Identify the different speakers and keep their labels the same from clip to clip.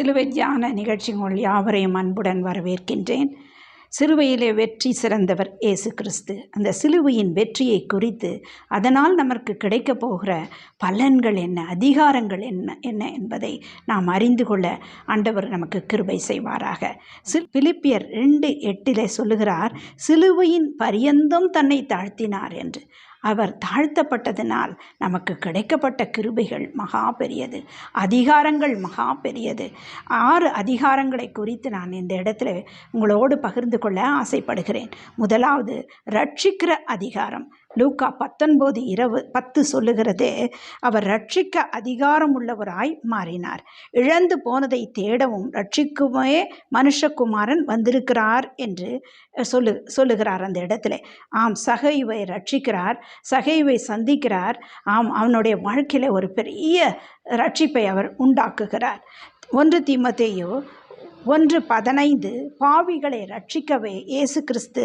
Speaker 1: சிலுவை தியான நிகழ்ச்சிகள் யாவரையும் அன்புடன் வரவேற்கின்றேன். சிலுவையிலே வெற்றி சிறந்தவர் இயேசு கிறிஸ்து. அந்த சிலுவையின் வெற்றியை குறித்து அதனால் நமக்கு கிடைக்கப் போகிற பலன்கள் என்ன, அதிகாரங்கள் என்ன என்பதை நாம் அறிந்து கொள்ள ஆண்டவர் நமக்கு கிருபை செய்வாராக. பிலிப்பியர் 2:8 சொல்லுகிறார், சிலுவையின் பரியந்தம் தன்னை தாழ்த்தினார் என்று. அவர் தாழ்த்தப்பட்டதினால் நமக்கு கிடைக்கப்பட்ட கிருபைகள் மகா பெரியது, அதிகாரங்கள் மகா பெரியது. 6 அதிகாரங்களை குறித்து நான் இந்த இடத்துல உங்களோடு பகிர்ந்து கொள்ள ஆசைப்படுகிறேன். முதலாவது, ரட்சிக்கிற அதிகாரம். லூக்கா 19:10 சொல்லுகிறது, அவர் ரட்சிக்க அதிகாரம் உள்ளவராய் மாறினார். இழந்து போனதை தேடவும் ரட்சிக்குமே மனுஷகுமாரன் வந்திருக்கிறார் என்று சொல்லுகிறார் அந்த இடத்துல. ஆம், சகைவை ரட்சிக்கிறார், சகைவை சந்திக்கிறார். ஆம், அவனுடைய வாழ்க்கையில ஒரு பெரிய ரட்சிப்பை அவர் உண்டாக்குகிறார். 1 தீமோத்தேயு 1:15 பாவிகளை ரட்சிக்கவே இயேசு கிறிஸ்து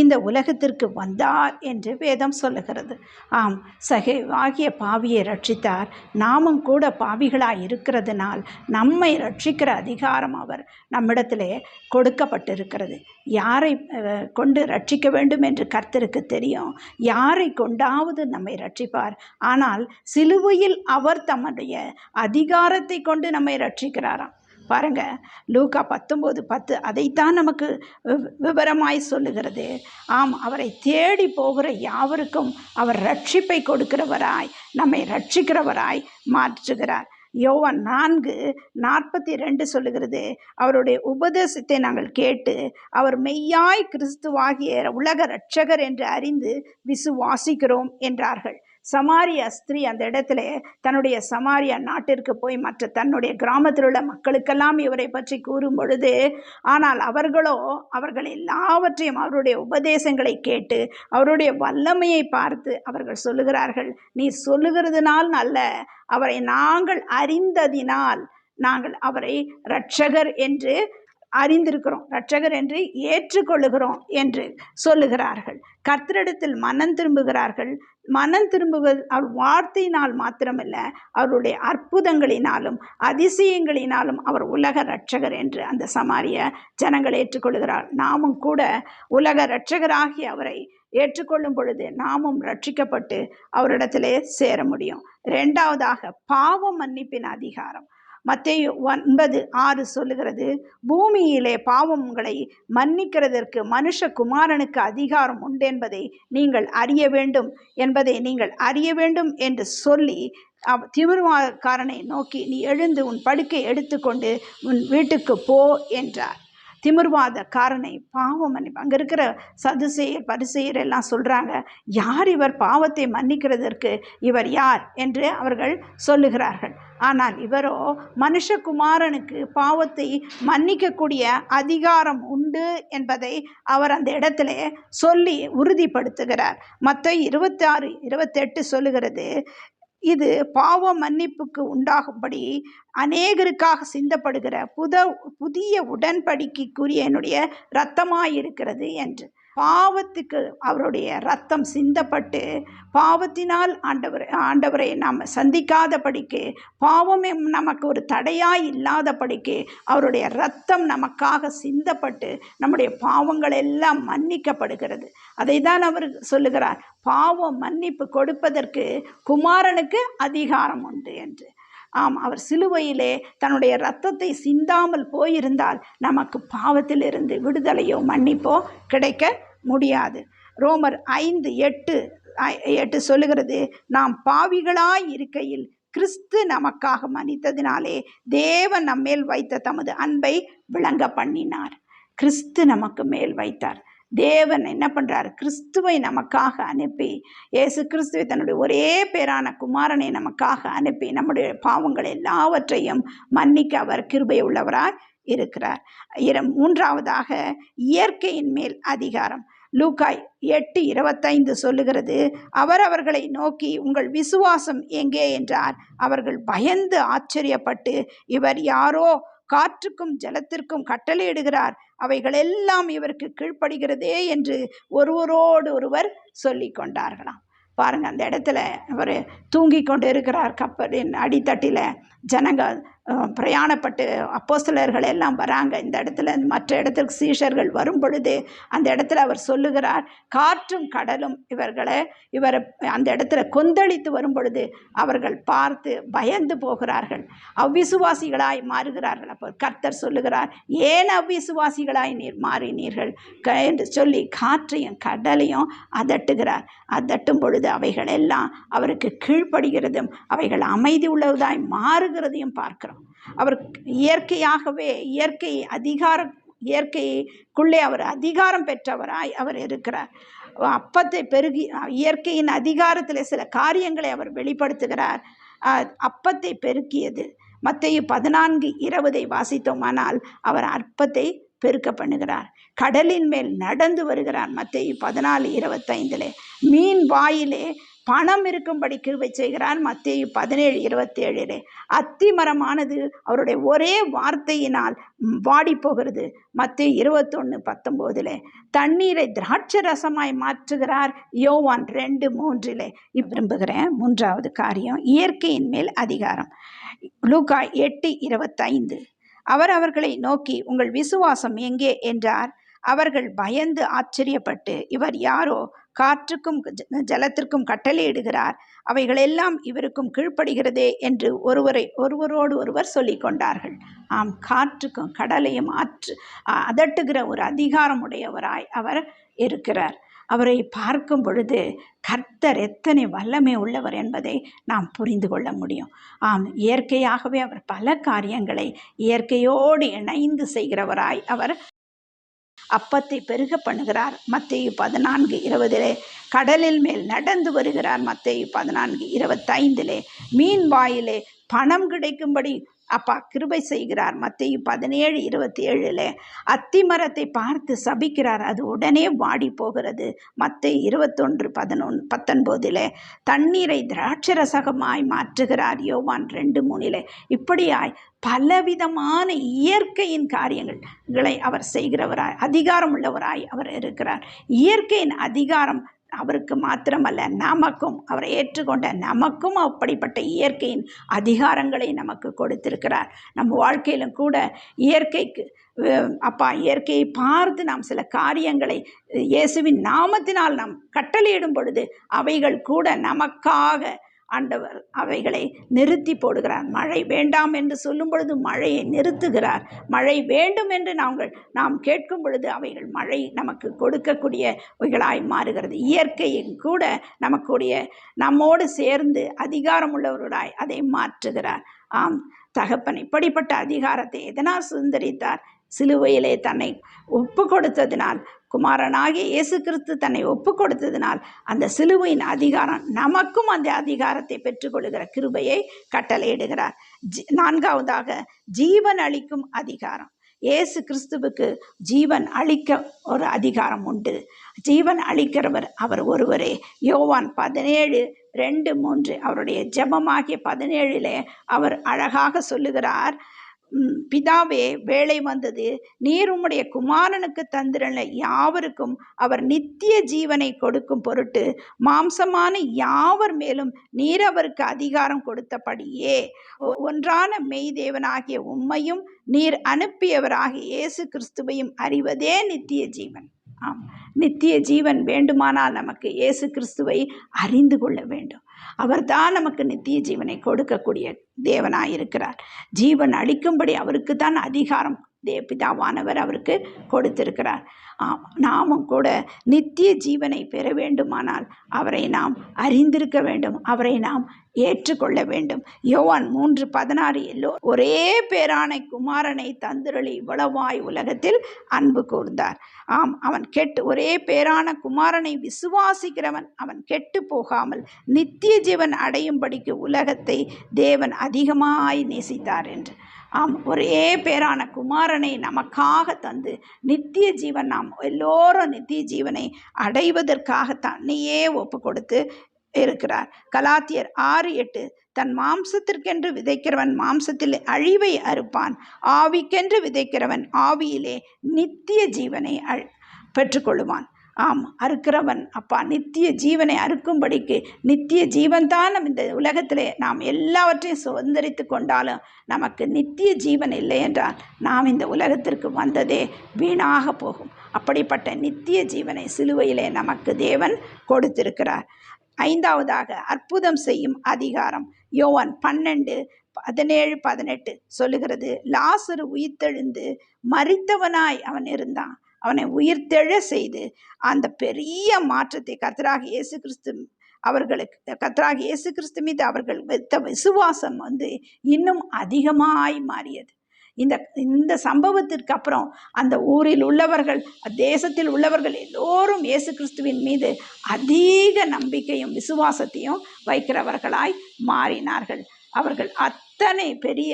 Speaker 1: இந்த உலகத்திற்கு வந்தார் என்று வேதம் சொல்லுகிறது. ஆம், ஆகிய பாவியை ரட்சித்தார். நாமும் கூட பாவிகளாய் இருக்கிறதுனால் நம்மை ரட்சிக்கிற அதிகாரம் அவர் நம்மிடத்திலே கொடுக்கப்பட்டிருக்கிறது. யாரை கொண்டு ரட்சிக்க வேண்டும் என்று கர்த்தருக்கு தெரியும். யாரை கொண்டாவது நம்மை ரட்சிப்பார். ஆனால் சிலுவையில் அவர் தம்முடைய அதிகாரத்தை கொண்டு நம்மை ரட்சிக்கிறாராம். பாருங்க, லூக்கா 19:10 அதைத்தான் நமக்கு விவரமாய் சொல்லுகிறது. ஆம், அவரை தேடி போகிற யாவருக்கும் அவர் ரட்சிப்பை கொடுக்கிறவராய், நம்மை ரட்சிக்கிறவராய் மாற்றுகிறார். யோவான் 4:42 சொல்லுகிறது, அவருடைய உபதேசத்தை நாங்கள் கேட்டு அவர் மெய்யாய் கிறிஸ்துவாகிய உலக இரட்சகர் என்று அறிந்து விசுவாசிக்கிறோம் என்றார்கள். சமாரியா ஸ்திரீ அந்த இடத்துல தன்னுடைய சமாரியா நாட்டிற்கு போய் மற்ற தன்னுடைய கிராமத்தில் உள்ள மக்களுக்கெல்லாம் இவரை பற்றி கூறும் பொழுது, ஆனால் அவர்கள் எல்லாவற்றையும் அவருடைய உபதேசங்களை கேட்டு அவருடைய வல்லமையை பார்த்து அவர்கள் சொல்லுகிறார்கள், நீ சொல்லுகிறதுனால் அல்ல, அவரை நாங்கள் அறிந்ததினால் நாங்கள் அவரை இரட்சகர் என்று அறிந்திருக்கிறோம், இரட்சகர் என்று ஏற்றுக்கொள்ளுகிறோம் என்று சொல்லுகிறார்கள். கர்த்தரிடத்தில் மனம் திரும்புகிறார்கள். மனம் திரும்புவது அவர் வார்த்தையினால் மாத்திரமல்ல, அவருடைய அற்புதங்களினாலும் அதிசயங்களினாலும் அவர் உலக இரட்சகர் என்று அந்த சமாரிய ஜனங்கள் ஏற்றுக்கொள்கிறார். நாமும் கூட உலக இரட்சகராகி அவரை ஏற்றுக்கொள்ளும் பொழுது நாமும் ரட்சிக்கப்பட்டு அவரிடத்திலே சேர முடியும். 2வதாக, பாவ மன்னிப்பின் அதிகாரம். மத்தேயு 9:6 சொல்லுகிறது, பூமியிலே பாவங்களை மன்னிக்கிறதற்கு மனுஷகுமாரனுக்கு அதிகாரம் உண்டு என்பதை நீங்கள் அறிய வேண்டும் என்று சொல்லி திமிர்வாதக்காரனை நோக்கி, நீ எழுந்து உன் படுக்கை எடுத்துக்கொண்டு உன் வீட்டுக்கு போ என்றார். திமிர்வாதக்காரனை பாவம் மன்னிப்பு. அங்கே இருக்கிற சதுசேயர் பரிசேயர் எல்லாம் சொல்கிறாங்க, யார் இவர் பாவத்தை மன்னிக்கிறதற்கு, இவர் யார் என்று அவர்கள் சொல்லுகிறார்கள். ஆனால் இவரோ மனுஷகுமாரனுக்கு பாவத்தை மன்னிக்கக்கூடிய அதிகாரம் உண்டு என்பதை அவர் அந்த இடத்துல சொல்லி உறுதிப்படுத்துகிறார். மத்தேயு 26:28 சொல்லுகிறது, இது பாவ மன்னிப்புக்கு உண்டாகும்படி அநேகருக்காக சிந்தப்படுகிற புதிய உடன்படிக்கைக்குரிய என்னுடைய இரத்தமாயிருக்கிறது என்று. பாவத்துக்கு அவருடைய இரத்தம் சிந்தப்பட்டு பாவத்தினால் ஆண்டவரை நாம் சந்திக்காதபடிக்கு, பாவமே நமக்கு ஒரு தடையாய் இல்லாதபடிக்கு அவருடைய இரத்தம் நமக்காக சிந்தப்பட்டு நம்முடைய பாவங்கள் எல்லாம் மன்னிக்கப்படுகிறது. அதை தான் அவர் சொல்லுகிறார், பாவ மன்னிப்பு கொடுப்பதற்கு குமாரனுக்கு அதிகாரம் உண்டு என்று. ஆம், அவர் சிலுவையிலே தன்னுடைய இரத்தத்தை சிந்தாமல் போயிருந்தால் நமக்கு பாவத்திலிருந்து விடுதலையோ மன்னிப்போ கிடைக்க முடியாது. ரோமர் 5:8 சொல்லுகிறது, நாம் பாவிகளாய் இருக்கையில் கிறிஸ்து நமக்காக மரித்ததினாலே தேவன் நம்மேல் வைத்த தமது அன்பை விளங்க பண்ணினார். கிறிஸ்து நமக்கு மேல் வைத்தார். தேவன் என்ன பண்றார், கிறிஸ்துவை நமக்காக அனுப்பி, இயேசு கிறிஸ்துவை தன்னுடைய ஒரே பேரான குமாரனை நமக்காக அனுப்பி நம்முடைய பாவங்கள் எல்லாவற்றையும் மன்னிக்க அவர் கிருபை உள்ளவராய் இருக்கிறார். 3வதாக, இயற்கையின் மேல் அதிகாரம். லூக்கா 8:25 சொல்லுகிறது, அவர்களை நோக்கி உங்கள் விசுவாசம் எங்கே என்றார். அவர்கள் பயந்து ஆச்சரியப்பட்டு, இவர் யாரோ காற்றுக்கும் ஜலத்திற்கும் கட்டளையிடுகிறார், அவைகளெல்லாம் இவருக்கு கீழ்ப்படுகிறதே என்று ஒருவர் சொல்லி கொண்டார்களாம். பாருங்க, அந்த இடத்துல அவர் தூங்கி கொண்டு இருக்கிறார். கப்பலின் அடித்தட்டில் ஜனங்கள் பிரயாணப்பட்டு அப்போஸ்தலர்கள் எல்லாம் வராங்க. இந்த இடத்துல மற்ற இடத்துக்கு சீஷர்கள் வரும் பொழுது அந்த இடத்துல அவர் சொல்லுகிறார், காற்றும் கடலும் இவரை அந்த இடத்துல கொந்தளித்து வரும் பொழுது அவர்கள் பார்த்து பயந்து போகிறார்கள், அவ்விசுவாசிகளாய் மாறுகிறார்கள். அப்போ கர்த்தர் சொல்லுகிறார், ஏன் அவ்விசுவாசிகளாய் நீர் மாறினீர்கள் என்று சொல்லி காற்றையும் கடலையும் அதட்டுகிறார். அதட்டும் பொழுது அவைகள் எல்லாம் அவருக்கு கீழ்ப்படுகிறதும் அவைகள் அமைதி உள்ளதாய் மாறுகிறதையும் பார்க்கிறோம். அவர் இயற்கையாகவே இயற்கைக்குள்ளே அவர் அதிகாரம் பெற்றவராய் அவர் இருக்கிறார். அப்பத்தை பெருகி இயற்கையின் அதிகாரத்தில் சில காரியங்களை அவர் வெளிப்படுத்துகிறார். அப்பத்தை பெருக்கியது மத்தேயு 14:20 வாசித்தோமானால் அவர் அப்பத்தை பெருக்க பண்ணுகிறார். கடலின் மேல் நடந்து வருகிறார் மத்தேயு 14:25. மீன் வாயிலே பணம் இருக்கும்படி கிருபை செய்கிறார் மத்தேயு 17:27. அத்தி மரமானது அவருடைய ஒரே வார்த்தையினால் வாடி போகிறது மத்தேயு 21:19. தண்ணீரை திராட்சை ரசமாய் மாற்றுகிறார் யோவான் 2:3. விரும்புகிறேன். மூன்றாவது காரியம், இயற்கையின் மேல் அதிகாரம். லூக்கா 8:25. அவர் அவர்களை நோக்கி, உங்கள் விசுவாசம் எங்கே என்றார். அவர்கள் பயந்து ஆச்சரியப்பட்டு, இவர் யாரோ காற்றுக்கும் ஜலத்திற்கும் கட்டளையிடுகிறார், அவைகளெல்லாம் இவருக்கும் கீழ்ப்படுகிறதே என்று ஒருவரோடு ஒருவர் சொல்லிக் கொண்டார்கள். ஆம், காற்றுக்கும் கடலையும் அதட்டுகிற ஒரு அதிகாரம் உடையவராய் அவர் இருக்கிறார். அவரை பார்க்கும் பொழுது கர்த்தர் எத்தனை வல்லமை உள்ளவர் என்பதை நாம் புரிந்து கொள்ள முடியும். ஆம், இயற்கையாகவே அவர் பல காரியங்களை இயற்கையோடு இணைந்து செய்கிறவராய் அவர் அப்பத்தை பெருக பண்ணுகிறார் மத்தேயு 14:20. கடலில் மேல் நடந்து வருகிறார் மத்தேயு 14:25. மீன் வாயிலே பணம் கிடைக்கும்படி அப்பா கிருபை செய்கிறார் மத்தேயு 17:27. அத்தி மரத்தை பார்த்து சபிக்கிறார், அது உடனே வாடி போகிறது மத்தேயு 21:19. தண்ணீரை திராட்சரசகமாய் மாற்றுகிறார் யோவான் 2:3. இப்படியாய் பலவிதமான இயற்கையின் காரியங்களை அவர் செய்கிறவராய் அதிகாரம் உள்ளவராய் அவர் இருக்கிறார். இயற்கையின் அதிகாரம் அவருக்கு மாத்திரமல்ல, நமக்கும், அவரை ஏற்றுக்கொண்ட நமக்கும் அப்படிப்பட்ட இயற்கையின் அதிகாரங்களை நமக்கு கொடுத்திருக்கிறார். நம்ம வாழ்க்கையிலும் கூட இயற்கையை பார்த்து நாம் சில காரியங்களை இயேசுவின் நாமத்தினால் நாம் கட்டளையிடும் பொழுது அவைகள் கூட நமக்காக ஆண்டவர் அவைகளை நிறுத்தி போடுகிறார். மழை வேண்டாம் என்று சொல்லும் பொழுது மழையை நிறுத்துகிறார். மழை வேண்டும் என்று நாம் கேட்கும் பொழுது அவைகள் மழை நமக்கு கொடுக்கக்கூடியவைகளாய் மாறுகிறது. இயற்கையும் கூட நம்மோடு சேர்ந்து அதிகாரம் உள்ளவர்களாய் அதை மாற்றுகிறார். ஆம், தகப்பன் இப்படிப்பட்ட அதிகாரத்தை எதனால் சுதந்திரித்தார்? சிலுவையிலே தன்னை ஒப்பு கொடுத்ததினால், குமாரனாகிய இயேசு கிறிஸ்து தன்னை ஒப்பு கொடுத்ததினால் அந்த சிலுவையின் அதிகாரம் நமக்கும் அந்த அதிகாரத்தை பெற்றுக்கொள்கிற கிருபையை கட்டளையிடுகிறார். நான்காவதாக, ஜீவன் அளிக்கும் அதிகாரம். இயேசு கிறிஸ்துவுக்கு ஜீவன் அளிக்க ஒரு அதிகாரம் உண்டு. ஜீவன் அளிக்கிறவர் அவர் ஒருவரே. யோவான் 17:2-3 அவருடைய ஜெபமாகிய 17 அவர் அழகாக சொல்லுகிறார், பிதாவே, வேளை வந்தது, நீர் உம்முடைய குமாரனுக்கு தந்திரன யாவருக்கும் அவர் நித்திய ஜீவனை கொடுக்கும் பொருட்டு மாம்சமான யாவர் மேலும் நீர் அவருக்கு அதிகாரம் கொடுத்தபடியே ஒன்றான மெய்தேவனாகிய உம்மையும் நீர் அனுப்பியவராகிய இயேசு கிறிஸ்துவையும் அறிவதே நித்திய ஜீவன். ஆம், நித்திய ஜீவன் வேண்டுமானால் நமக்கு இயேசு கிறிஸ்துவை அறிந்து கொள்ள வேண்டும். அவர்தான் நமக்கு நித்திய ஜீவனை கொடுக்கக்கூடிய தேவனாயிருக்கிறார். ஜீவன் அளிக்கும்படி அவருக்கு தான் அதிகாரம் பிதாவானவர் அவருக்கு கொடுத்திருக்கிறார். நாமும் கூட நித்திய ஜீவனை பெற வேண்டுமானால் அவரை நாம் அறிந்திருக்க வேண்டும், அவரை நாம் ஏற்றுக்கொள்ள வேண்டும். யோவான் 3:16 ஒரே பேரான குமாரனை தந்திரளி இவ்வளவாய் உலகத்தில் அன்பு கூர்ந்தார். ஆம், ஒரே பேரான குமாரனை விசுவாசிக்கிறவன் அவன் கெட்டு போகாமல் நித்திய ஜீவன் அடையும்படிக்கு உலகத்தை தேவன் அதிகமாய் நேசித்தார் என்று. ஆம், ஒரே பேரான குமாரனை நமக்காக தந்து நித்திய ஜீவன், நாம் எல்லோரும் நித்திய ஜீவனை அடைவதற்காக தன்னையே ஒப்பு கொடுத்து இருக்கிறார். கலாத்தியர் 6:8 தன் மாம்சத்திற்கென்று விதைக்கிறவன் மாம்சத்தில் அழிவை அறுப்பான், ஆவிக்கென்று விதைக்கிறவன் ஆவியிலே நித்திய ஜீவனை பெற்றுக்கொள்ளுவான். ஆம், அறுக்கிறவன் அப்பா நித்திய ஜீவனை அறுக்கும்படிக்கு நித்திய ஜீவன்தான் இந்த உலகத்திலே நாம் எல்லாவற்றையும் சுதந்திரித்து கொண்டாலும் நமக்கு நித்திய ஜீவன் இல்லை என்றால் நாம் இந்த உலகத்திற்கு வந்ததே வீணாக போகும். அப்படிப்பட்ட நித்திய ஜீவனை சிலுவையிலே நமக்கு தேவன் கொடுத்திருக்கிறார். 5வதாக அற்புதம் செய்யும் அதிகாரம். யோவான் 12:17-18 சொல்லுகிறது, லாசரு உயிர்த்தெழுந்து மரித்தவனாய் அவன் இருந்தான். அவனை உயிர்த்தெழ செய்து அந்த பெரிய மாற்றத்தை கர்த்தராகிய இயேசு கிறிஸ்து கர்த்தராகிய இயேசு கிறிஸ்து மீது அவர்கள் வைத்த விசுவாசம் இன்னும் அதிகமாய் மாறியது. இந்த சம்பவத்திற்கு அப்புறம் அந்த ஊரில் உள்ளவர்கள், தேசத்தில் உள்ளவர்கள் எல்லோரும் இயேசு கிறிஸ்துவின் மீது அதிக நம்பிக்கையும் விசுவாசத்தையும் வைக்கிறவர்களாய் மாறினார்கள். அவர்கள் அத்தனை பெரிய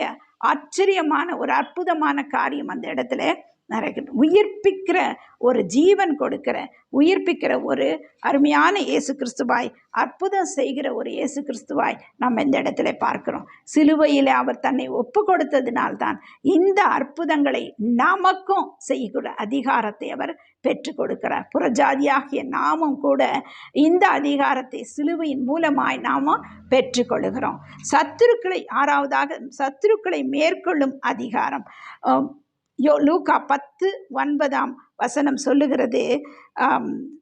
Speaker 1: ஆச்சரியமான ஒரு அற்புதமான காரியம் அந்த இடத்துல நடக்குது. உயிர்ப்பிக்கிற ஒரு ஜீவன் கொடுக்கிற உயிர்ப்பிக்கிற ஒரு அருமையான இயேசு கிறிஸ்துவாய், அற்புதம் செய்கிற ஒரு இயேசு கிறிஸ்துவாய் நம்ம இந்த இடத்துல பார்க்கிறோம். சிலுவையில் அவர் தன்னை ஒப்பு கொடுத்ததினால்தான் இந்த அற்புதங்களை நமக்கும் செய்கிற அதிகாரத்தை அவர் பெற்றுக் கொடுக்கிறார். புறஜாதியாகிய நாமும் கூட இந்த அதிகாரத்தை சிலுவையின் மூலமாய் நாம பெற்றுக்கொள்கிறோம். சத்துருக்களை 6வதாக சத்துருக்களை மேற்கொள்ளும் அதிகாரம். லூக்கா 10:9 சொல்லுகிறது,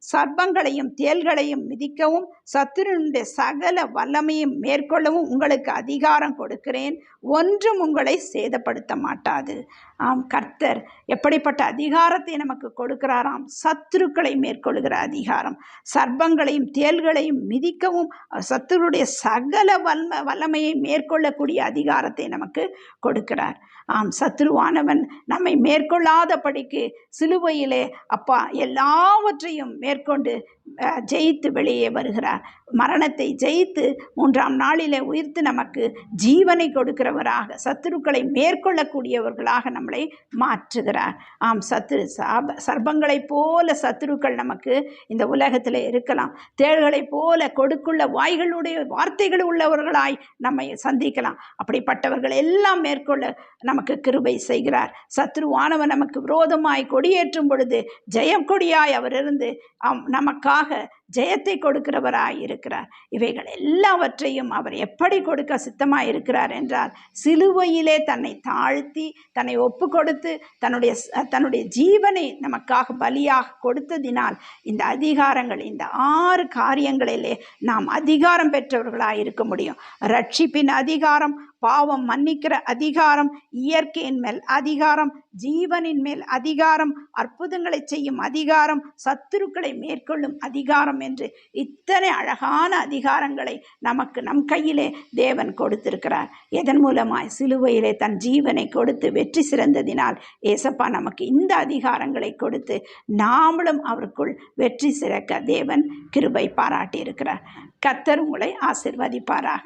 Speaker 1: சர்ப்பங்களையும் தேள்களையும் மிதிக்கவும் சத்துருனுடைய சகல வல்லமையும் மேற்கொள்ளவும் உங்களுக்கு அதிகாரம் கொடுக்கிறேன், ஒன்றும் உங்களை சேதப்படுத்த மாட்டாது. கர்த்தர் எப்படிப்பட்ட அதிகாரத்தை நமக்கு கொடுக்கிறாராம்? சத்துருக்களை மேற்கொள்கிற அதிகாரம், சர்ப்பங்களையும் தேள்களையும் மிதிக்கவும் சத்துருடைய சகல வல்லமையை மேற்கொள்ளக்கூடிய அதிகாரத்தை நமக்கு கொடுக்கிறார். சத்துருவானவன் நம்மை மேற்கொள்ளாதபடிக்கு சிலுவையிலே அப்பா எல்லாவற்றையும் மேற்கொண்டு ஜெயித்து வெளியே வருகிறார். மரணத்தை ஜெயித்து 3ஆம் நாளிலே உயிர்த்து நமக்கு ஜீவனை கொடுக்கிறவராக, சத்துருக்களை மேற்கொள்ளக்கூடியவர்களாக நம்மளை மாற்றுகிறார். சர்ப்பங்களைப் போல சத்துருக்கள் நமக்கு இந்த உலகத்தில் இருக்கலாம். தேள்களைப் போல கொடுக்குள்ள வாய்களுடைய வார்த்தைகள் உள்ளவர்களாய் நம்மை சந்திக்கலாம். அப்படிப்பட்டவர்கள் எல்லாம் மேற்கொள்ள நமக்கு கிருபை செய்கிறார். சத்துருவானவன் நமக்கு விரோதமாய் கொடியேற்றும் பொழுது ஜெயம் கொடியாய் அவர் இருந்து நமக்காக ஜெயத்தை கொடுக்கிறவராய் இருக்கிறார். இவைகள் எல்லாவற்றையும் அவர் எப்படி கொடுக்க சித்தமாய் இருக்கிறார் என்றால், சிலுவையிலே தன்னை தாழ்த்தி தன்னை ஒப்பு கொடுத்து தன்னுடைய ஜீவனை நமக்காக பலியாக கொடுத்ததினால் இந்த அதிகாரங்கள், இந்த 6 காரியங்களிலே நாம் அதிகாரம் பெற்றவர்களாய் இருக்க முடியும். ரட்சிப்பின் அதிகாரம், பாவம் மன்னிக்கிற அதிகாரம், இயற்கையின் மேல் அதிகாரம், ஜீவனின் மேல் அதிகாரம், அற்புதங்களை செய்யும் அதிகாரம், சத்துருக்களை மேற்கொள்ளும் அதிகாரம் என்று இத்தனை அழகான அதிகாரங்களை நமக்கு நம் கையிலே தேவன் கொடுத்திருக்கிறார். எதன் மூலமாய்? சிலுவையிலே தன் ஜீவனை கொடுத்து வெற்றி சிறந்ததினால் ஏசப்பா நமக்கு இந்த அதிகாரங்களை கொடுத்து நாமளும் அவருக்குள் வெற்றி சிறக்க தேவன் கிருபை பாராட்டி இருக்கிறார். கர்த்தர் உங்களை ஆசீர்வதிப்பாராக.